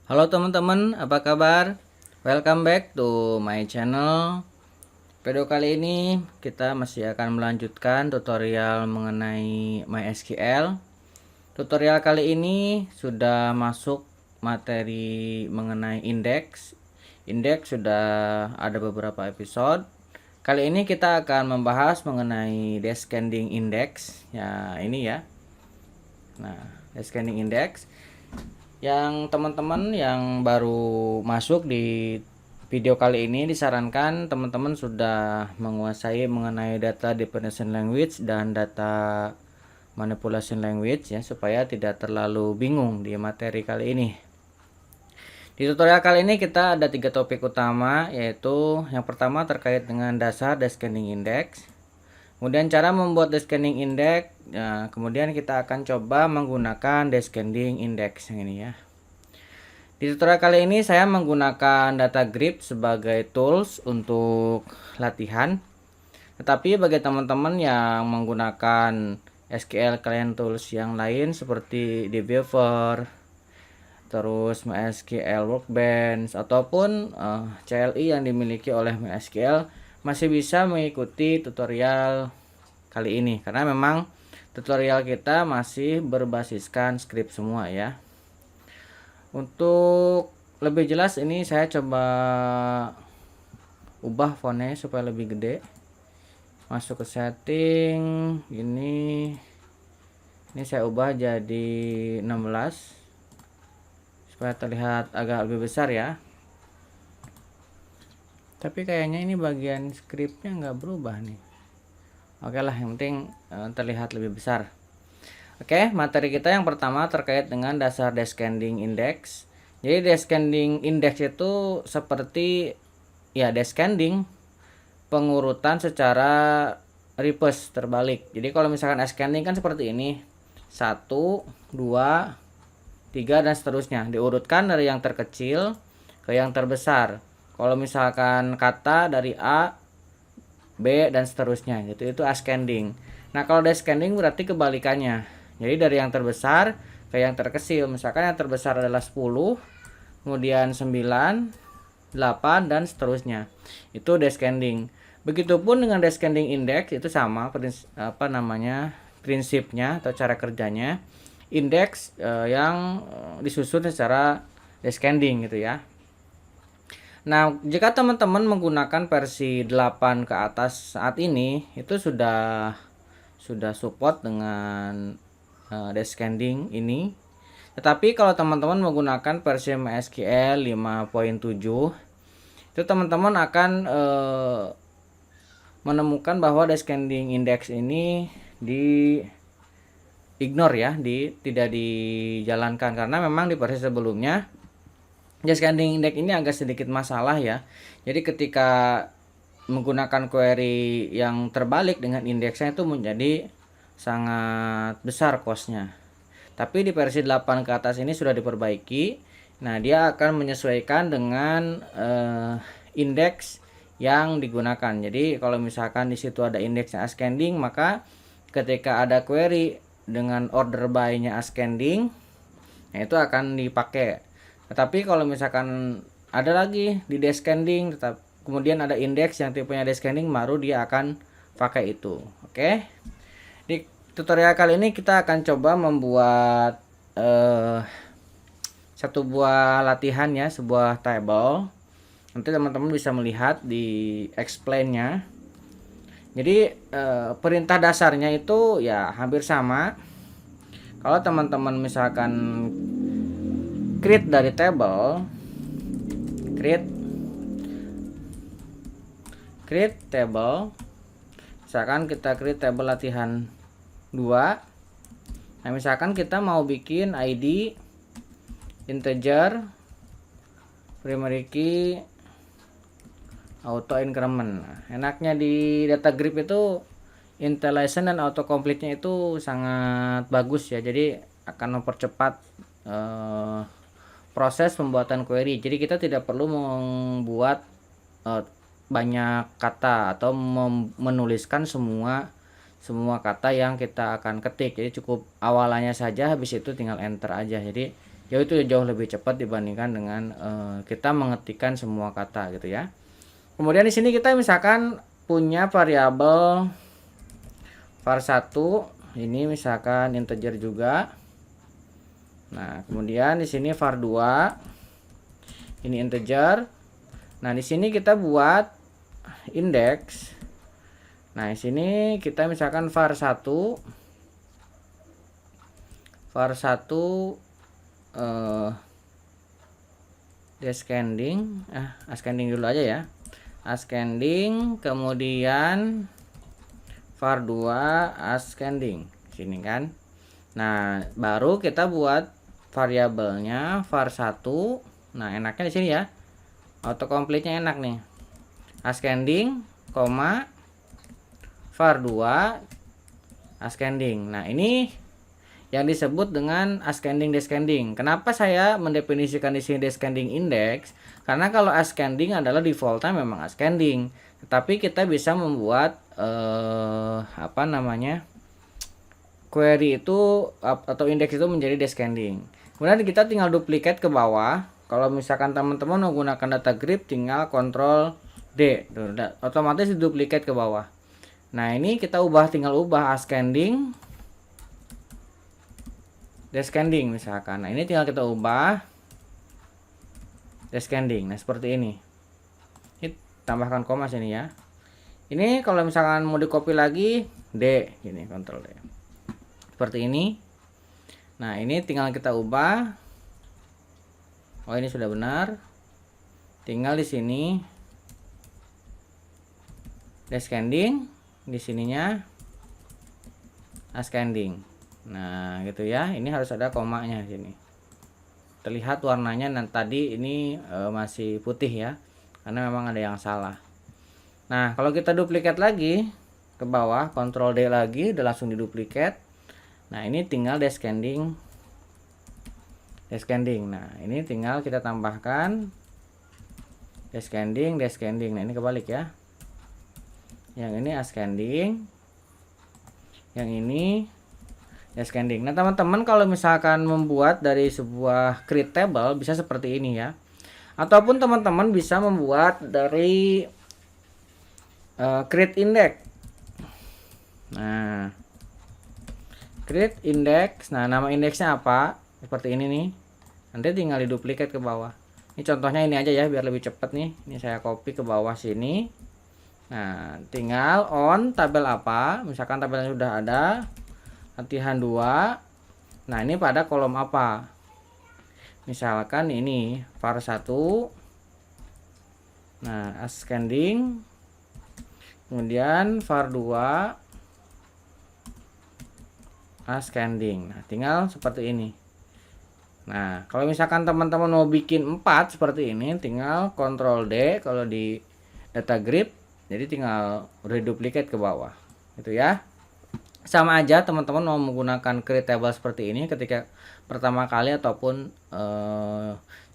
Halo teman-teman, apa kabar? Welcome back to my channel. Video kali ini kita masih akan melanjutkan tutorial mengenai MySQL. Tutorial kali ini sudah masuk materi mengenai indeks. Indeks sudah ada beberapa episode. Kali ini kita akan membahas mengenai descending index. Ya, ini ya. Nah, descending index. Yang teman-teman yang baru masuk di video kali ini, disarankan teman-teman sudah menguasai mengenai data definition language dan data manipulation language ya, supaya tidak terlalu bingung di materi kali ini. Di tutorial kali ini kita ada 3 topik utama, yaitu yang pertama terkait dengan dasar descending index, kemudian cara membuat descending index, ya, kemudian kita akan coba menggunakan descending index yang ini ya. Di tutorial kali ini saya menggunakan data grid sebagai tools untuk latihan. Tetapi bagi teman-teman yang menggunakan SQL Client Tools yang lain seperti DBeaver, terus MySQL Workbench ataupun CLI yang dimiliki oleh MySQL, masih bisa mengikuti tutorial kali ini karena memang tutorial kita masih berbasiskan script semua ya. Untuk lebih jelas ini saya coba ubah fontnya supaya lebih gede. Masuk ke setting, ini saya ubah jadi 16 supaya terlihat agak lebih besar ya. Tapi kayaknya ini bagian scriptnya nggak berubah nih. Oke lah, yang penting terlihat lebih besar. Oke, materi kita yang pertama terkait dengan dasar descending index. Jadi descending index itu seperti ya descending, pengurutan secara reverse, terbalik. Jadi kalau misalkan ascending kan seperti ini. 1, 2, 3 dan seterusnya. Diurutkan dari yang terkecil ke yang terbesar. Kalau misalkan kata dari A, B dan seterusnya, itu ascending. Nah, kalau descending berarti kebalikannya. Jadi dari yang terbesar ke yang terkecil. Misalkan yang terbesar adalah 10, kemudian 9, 8 dan seterusnya. Itu descending. Begitupun dengan descending index, itu sama prinsipnya atau cara kerjanya. Indeks yang disusun secara descending gitu ya. Nah, jika teman-teman menggunakan versi 8 ke atas saat ini, itu sudah support dengan descending ini. Tetapi kalau teman-teman menggunakan versi MySQL 5.7, itu teman-teman akan menemukan bahwa descending index ini di ignore ya, tidak dijalankan karena memang di versi sebelumnya descending index ini agak sedikit masalah ya. Jadi ketika menggunakan query yang terbalik dengan indeksnya itu menjadi sangat besar costnya. Tapi di versi 8 ke atas ini sudah diperbaiki. Nah, dia akan menyesuaikan dengan indeks yang digunakan. Jadi kalau misalkan di situ ada indeksnya ascending, maka ketika ada query dengan order by-nya ascending, nah itu akan dipakai. Tetapi kalau misalkan ada lagi di descending, tetap kemudian ada indeks yang tipenya descending, baru dia akan pakai itu. Oke. Di tutorial kali ini kita akan coba membuat satu buah latihan ya, sebuah table. Nanti teman-teman bisa melihat di explain-nya. Jadi perintah dasarnya itu ya hampir sama. Kalau teman-teman misalkan create dari table, create table, misalkan kita create table latihan 2. Nah, misalkan kita mau bikin ID integer, primary key, auto increment. Nah, enaknya di data grid itu initialization dan auto complete-nya itu sangat bagus ya. Jadi akan mempercepat proses pembuatan query. Jadi kita tidak perlu membuat banyak kata atau menuliskan semua kata yang kita akan ketik. Jadi cukup awalannya saja, habis itu tinggal enter aja. Jadi itu jauh lebih cepat dibandingkan dengan kita mengetikkan semua kata gitu ya. Kemudian di sini kita misalkan punya variabel var1, ini misalkan integer juga. Nah, kemudian di sini var2 ini integer. Nah, di sini kita buat indeks. Nah, di sini kita misalkan var1 descending, ascending dulu aja ya. Ascending, kemudian var2 ascending sini kan. Nah, baru kita buat variabelnya var1. Nah, enaknya di sini ya. Autocomplete-nya enak nih. Ascending, var2 ascending. Nah, ini yang disebut dengan ascending descending. Kenapa saya mendefinisikan di sini descending index? Karena kalau ascending adalah defaultnya memang ascending, tetapi kita bisa membuat query itu atau indeks itu menjadi descending. Kemudian kita tinggal duplikat ke bawah. Kalau misalkan teman-teman menggunakan data grid, tinggal Ctrl D, otomatis duplikat ke bawah. Nah, ini kita tinggal ubah ascending descending misalkan. Nah, ini tinggal kita ubah descending. Nah, seperti ini. Ini tambahkan koma sini ya. Ini kalau misalkan mau di copy lagi, D, gini, Ctrl D. Seperti ini. Nah, ini tinggal kita ubah. Oh, ini sudah benar. Tinggal di sini descending, di sininya ascending. Nah, gitu ya. Ini harus ada komanya di sini. Terlihat warnanya tadi ini masih putih ya, karena memang ada yang salah. Nah, kalau kita duplikat lagi ke bawah, Ctrl D lagi, udah langsung diduplikat. Nah, ini tinggal descending. Nah, ini tinggal kita tambahkan descending. Nah, ini kebalik ya. Yang ini ascending, yang ini descending. Nah, teman-teman kalau misalkan membuat dari sebuah create table bisa seperti ini ya. Ataupun teman-teman bisa membuat dari create index. Nah, create index. Nah, nama indeksnya apa? Seperti ini nih. Nanti tinggal diduplikat ke bawah. Ini contohnya ini aja ya biar lebih cepat nih. Ini saya copy ke bawah sini. Nah, tinggal on tabel apa? Misalkan tabelnya sudah ada. Latihan 2. Nah, ini pada kolom apa? Misalkan ini var1. Nah, ascending. Kemudian var2 ascending. Nah, tinggal seperti ini. Nah, kalau misalkan teman-teman mau bikin 4 seperti ini, tinggal Ctrl D kalau di data grid. Jadi tinggal reduplikat ke bawah. Gitu ya. Sama aja teman-teman mau menggunakan create table seperti ini ketika pertama kali ataupun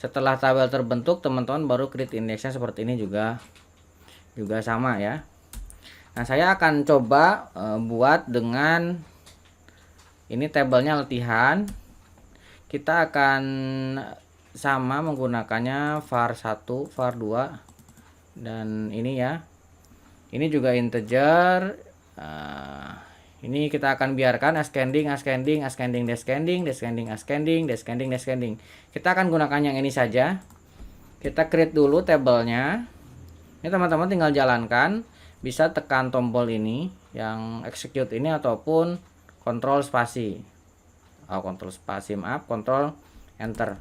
setelah tabel terbentuk, teman-teman baru create indexnya seperti ini juga sama ya. Nah, saya akan coba buat dengan ini tabelnya latihan. Kita akan sama menggunakannya var1, var2 dan ini ya. Ini juga integer. Ini kita akan biarkan ascending, descending. Kita akan gunakan yang ini saja. Kita create dulu tabelnya. Ini teman-teman tinggal jalankan. Bisa tekan tombol ini yang execute ini ataupun kontrol spasi. Kontrol enter.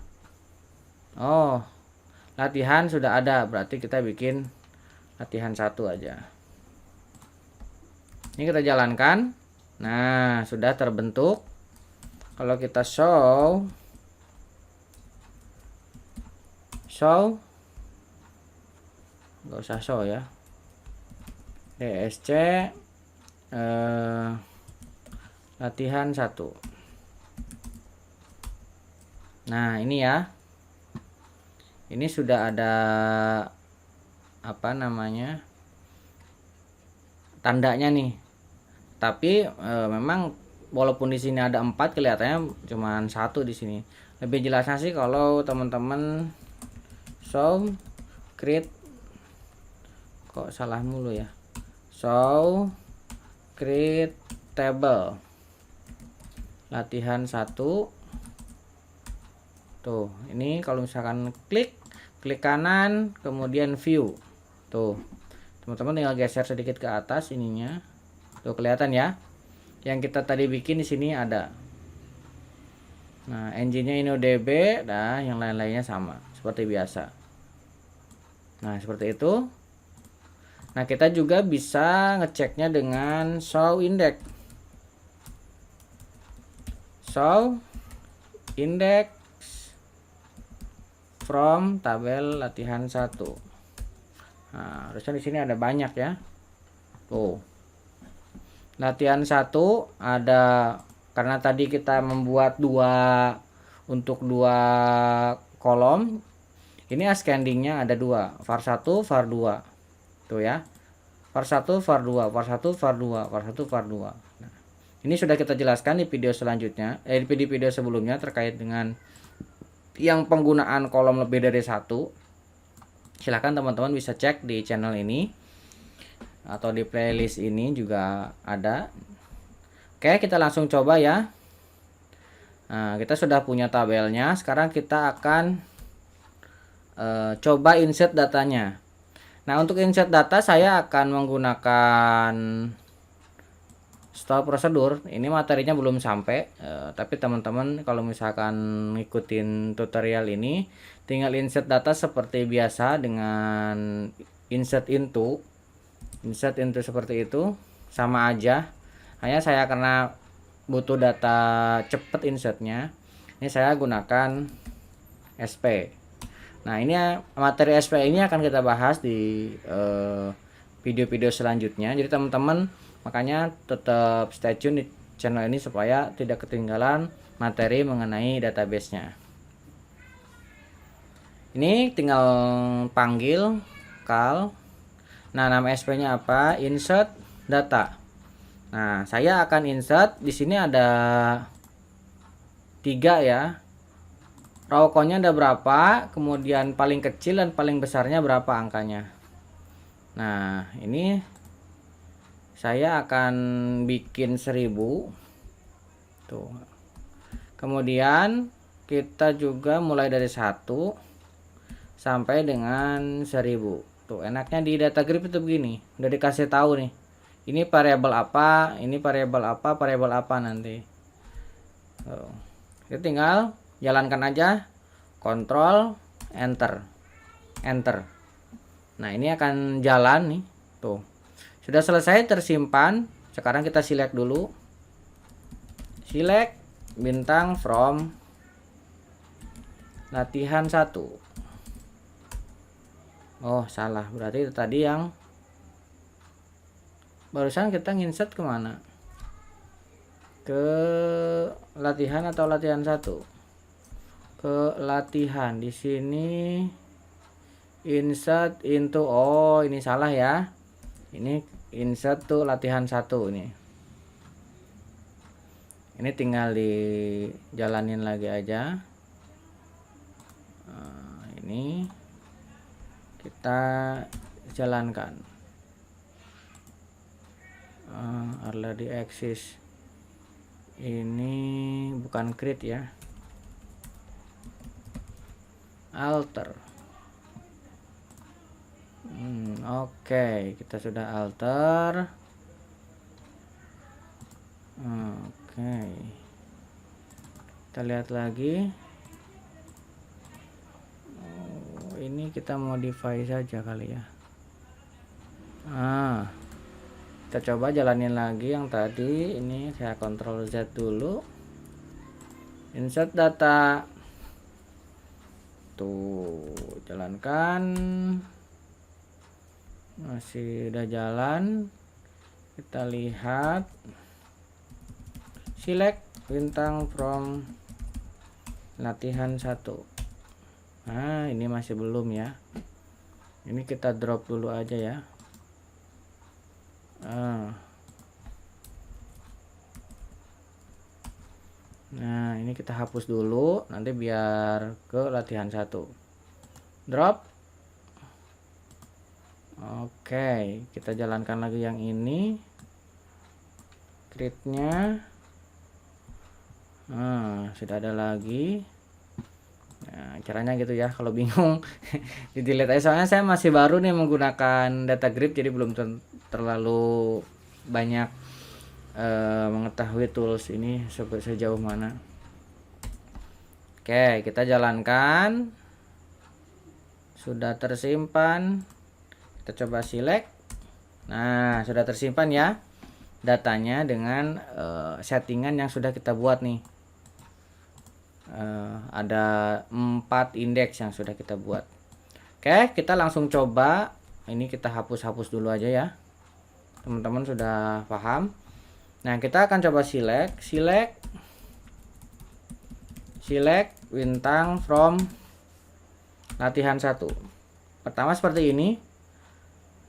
Oh, latihan sudah ada. Berarti kita bikin latihan 1 aja. Ini kita jalankan. Nah, sudah terbentuk. Kalau kita show nggak usah show ya. DSC latihan 1. Nah, ini ya. Ini sudah ada tandanya nih. Tapi memang walaupun di sini ada 4, kelihatannya cuma 1 di sini. Lebih jelasnya sih kalau teman-teman show create, kok salah mulu ya, show create table latihan 1. Tuh, ini kalau misalkan klik kanan, kemudian view. Tuh, teman-teman tinggal geser sedikit ke atas ininya. Tuh kelihatan ya. Yang kita tadi bikin di sini ada. Nah, engine-nya InnoDB, nah yang lain-lainnya sama seperti biasa. Nah, seperti itu. Nah, kita juga bisa ngeceknya dengan show index. Show index from tabel latihan 1. Nah, harusnya di sini ada banyak ya. Tuh. Latihan 1 ada, karena tadi kita membuat untuk dua kolom. Ini ascendingnya ada 2, var 1, var 2. Tuh ya. var 1, var 2, var 1, var 2, var 1, var 2. Nah, ini sudah kita jelaskan di video selanjutnya, di video sebelumnya terkait dengan yang penggunaan kolom lebih dari 1. Silahkan teman-teman bisa cek di channel ini atau di playlist ini juga ada. Oke, kita langsung coba ya. Nah, kita sudah punya tabelnya. Sekarang kita akan coba insert datanya. Nah, untuk insert data saya akan menggunakan style prosedur. Ini materinya belum sampai, tapi teman-teman kalau misalkan ngikutin tutorial ini tinggal insert data seperti biasa dengan insert into seperti itu, sama aja. Hanya saya karena butuh data cepet insertnya, ini saya gunakan SP. Nah, ini materi SP ini akan kita bahas di video-video selanjutnya. Jadi teman-teman makanya tetap stay tune di channel ini supaya tidak ketinggalan materi mengenai database-nya. Ini tinggal panggil call. Nah, nama SP-nya apa? Insert data. Nah, saya akan insert. Di sini ada 3 ya. Raw count-nya ada berapa, kemudian paling kecil dan paling besarnya berapa angkanya. Nah, ini saya akan bikin 1000. Tuh. Kemudian kita juga mulai dari 1 sampai dengan 1000. Tuh, enaknya di data grid itu begini, udah dikasih tahu nih. Ini variabel apa, ini variabel apa nanti. Tuh. Kita tinggal jalankan aja, Ctrl enter. Nah, ini akan jalan nih. Tuh. Sudah selesai tersimpan. Sekarang kita select dulu. Select bintang from latihan 1. Oh, salah. Berarti itu tadi yang barusan kita insert kemana? Ke latihan atau latihan 1? Ke latihan. Di sini insert into, oh ini salah ya. Ini insert tuh latihan 1 ini. Ini tinggal dijalanin lagi aja. Nah, ini kita jalankan. Already exist. Ini bukan create ya. Alter. Oke, kita sudah alter. Oke, kita lihat lagi. Ini kita modify saja kali ya. Kita coba jalanin lagi yang tadi. Ini saya Ctrl Z dulu. Insert data. Tuh, jalankan. Masih udah jalan. Kita lihat. Select bintang from latihan 1. Nah, ini masih belum ya. Ini kita drop dulu aja ya. Nah, ini kita hapus dulu, nanti biar ke latihan 1. Drop. Oke, kita jalankan lagi yang ini. Create-nya. Nah, sudah ada lagi. Nah, caranya gitu ya, kalau bingung di delete aja, soalnya saya masih baru nih menggunakan data grid, jadi belum terlalu banyak mengetahui tools ini sejauh mana. Oke, kita jalankan. Sudah tersimpan, kita coba select. Nah, sudah tersimpan ya datanya dengan settingan yang sudah kita buat nih. Ada 4 indeks yang sudah kita buat. Oke, kita langsung coba. Ini kita hapus dulu aja ya, teman-teman sudah paham. Nah, kita akan coba select bintang from latihan 1. Pertama seperti ini.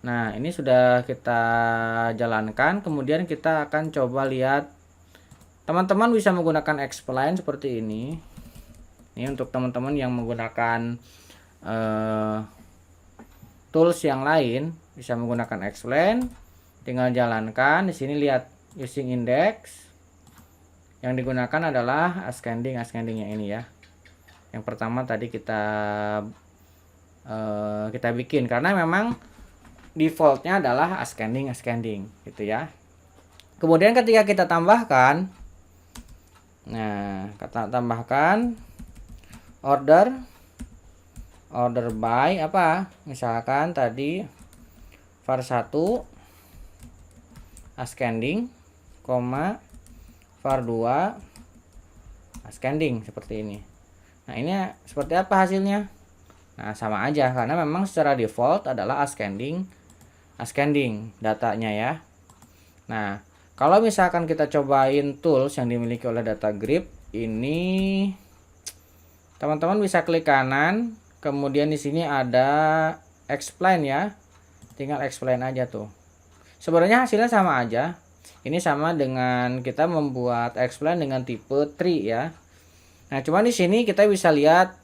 Nah, ini sudah kita jalankan. Kemudian kita akan coba lihat, teman-teman bisa menggunakan explain seperti ini. Ini untuk teman-teman yang menggunakan tools yang lain, bisa menggunakan explain. Tinggal jalankan. Di sini lihat using index. Yang digunakan adalah ascending yang ini ya. Yang pertama tadi kita bikin, karena memang defaultnya adalah ascending gitu ya. Kemudian ketika kita tambahkan, nah kata tambahkan order by apa, misalkan tadi var 1 ascending, var 2 ascending seperti ini. Nah, ini seperti apa hasilnya? Nah, sama aja, karena memang secara default adalah ascending datanya ya. Nah, kalau misalkan kita cobain tools yang dimiliki oleh data grid ini, teman-teman bisa klik kanan, kemudian di sini ada explain ya. Tinggal explain aja tuh. Sebenarnya hasilnya sama aja. Ini sama dengan kita membuat explain dengan tipe tree ya. Nah, cuman di sini kita bisa lihat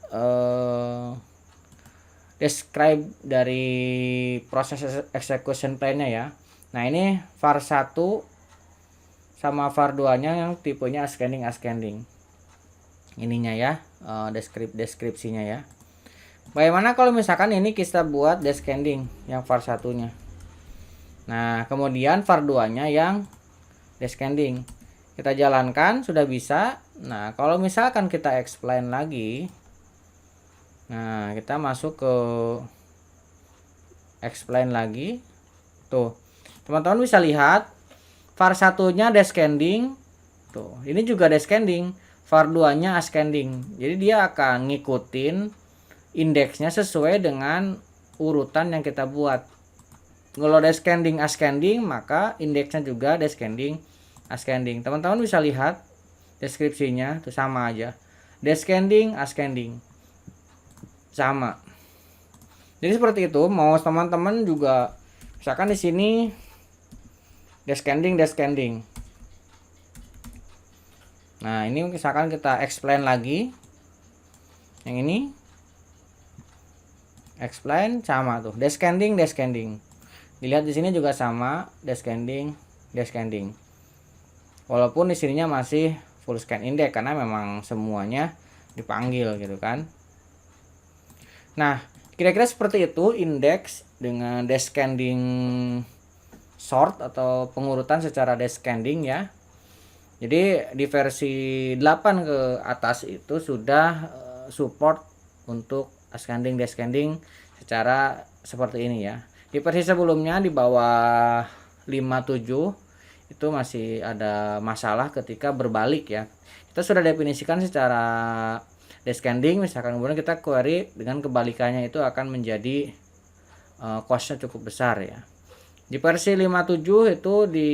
describe dari proses execution plan-nya ya. Nah, ini var 1 sama var 2-nya yang tipenya ascending. Ininya ya, deskripsinya ya. Bagaimana kalau misalkan ini kita buat descending yang var 1-nya. Nah, kemudian var 2-nya yang descending. Kita jalankan, sudah bisa. Nah, kalau misalkan kita explain lagi, nah kita masuk ke explain lagi. Tuh, teman-teman bisa lihat var 1-nya descending. Tuh, ini juga descending. Var 2-nya ascending. Jadi dia akan ngikutin indeksnya sesuai dengan urutan yang kita buat. Kalau descending ascending, maka indeksnya juga descending ascending. Teman-teman bisa lihat deskripsinya tuh sama aja. Descending ascending. Sama. Jadi seperti itu. Mau teman-teman juga misalkan di sini descending. Nah, ini misalkan kita explain lagi. Yang ini explain sama tuh. Descending. Dilihat di sini juga sama, descending. Walaupun di sininya masih full scan index karena memang semuanya dipanggil gitu kan. Nah, kira-kira seperti itu indeks dengan descending sort atau pengurutan secara descending ya. Jadi di versi 8 ke atas itu sudah support untuk ascending descending secara seperti ini ya. Di versi sebelumnya di bawah 57 itu masih ada masalah ketika berbalik ya. Kita sudah definisikan secara descending, misalkan kemudian kita query dengan kebalikannya, itu akan menjadi costnya cukup besar ya. Di versi 57 itu di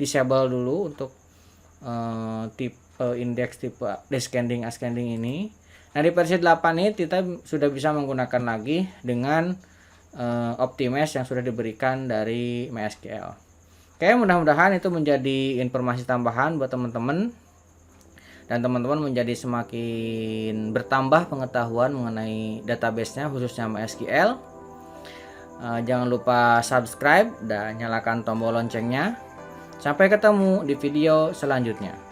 disable dulu untuk tipe indeks tipe descending ascending ini. Nah, di versi 8 ini kita sudah bisa menggunakan lagi dengan optimize yang sudah diberikan dari MySQL. Oke, mudah-mudahan itu menjadi informasi tambahan buat teman-teman. dan teman-teman menjadi semakin bertambah pengetahuan mengenai database-nya, khususnya MySQL. Jangan lupa subscribe dan nyalakan tombol loncengnya. Sampai ketemu di video selanjutnya.